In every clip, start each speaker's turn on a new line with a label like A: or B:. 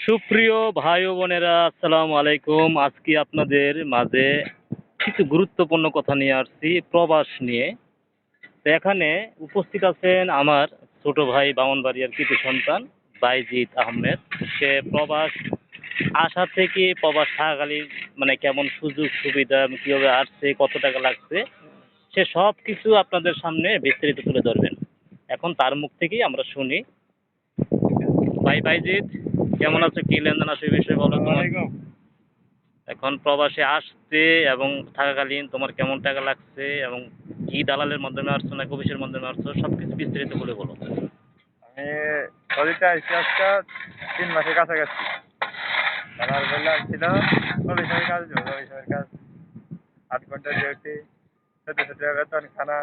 A: সুপ্রিয় ভাই ও বোনেরা, আসসালামু আলাইকুম। আজকে আপনাদের মাঝে কিছু গুরুত্বপূর্ণ কথা নিয়ে আসছি প্রবাস নিয়ে। তো এখানে উপস্থিত আছেন আমার ছোট ভাই ব্রাহ্মণবাড়িয়ার কৃতি সন্তান বাইজিৎ আহমেদ। সে প্রবাস আসা থেকে প্রবাস থাকাকালীন মানে কেমন সুযোগ সুবিধা, কিভাবে আসছে, কত টাকা লাগছে, সে সব কিছু আপনাদের সামনে বিস্তারিত তুলে ধরবেন। এখন তার মুখ থেকেই আমরা শুনি। ভাই বাইজিৎ, কেমন আছো, কি লেনদেন আছে এই বিষয়ে বলো তোমার। এখন প্রবাসে আসতে এবং থাকাকালীন তোমার কেমন টাকা লাগছে এবং কি দালালের মাধ্যমে আসছো না অফিসের মাধ্যমে আসছো, সবকিছু বিস্তারিত বলে বলো।
B: আমি সৌদিতে আসছি আজকে 3 মাসের কাছাকাছি। আমার বললে ছিল প্রফেশনাল কাজ, প্রফেশনাল কাজ 8 ঘন্টা ডিউটি, 1400 টাকা বেতন, খানা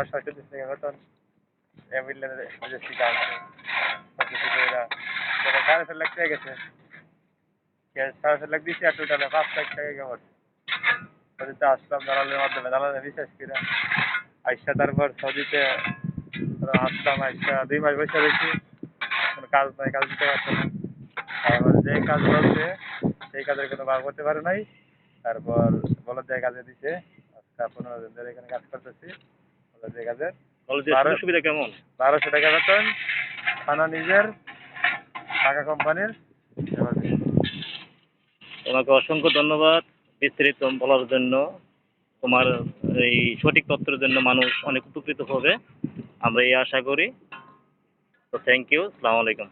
B: 640 টাকা বেতন, রেজিস্ট্রি কাজ সব কিছু করে 4.5 লাখ টাকা গেছে। 4.5 লাখ দিচ্ছি আর টোটালে 5 লাখ টাকা কেমন। সৌদিতে আসলাম দালালের মাধ্যমে, দালালের রিসার্চ করে আইসা তারপর সৌদিতে আসলাম। আইসা 2 মাস বসে রয়েছি, কোনো কাজ নাই, কাজ দিতে পারছে না। তারপর যে কাজ বলছে সেই কাজের কোনো বার করতে পারে নাই। তারপর বলদ যে কাজে দিছে, আজকে 15 দিন ধরে এখানে কাজ করতেছি। বলদ যে কাজে
A: কলেজের সুযোগ সুবিধা কেমন?
B: 1200 টাকা বেতন, খানা নিজের, টাকা কোম্পানির।
A: তোমাকে অসংখ্য ধন্যবাদ বিস্তারিত বলার জন্য। তোমার এই সঠিক তথ্যের জন্য মানুষ অনেক উপকৃত হবে, আমরা এই আশা করি। তো থ্যাংক ইউ, আসসালামু আলাইকুম।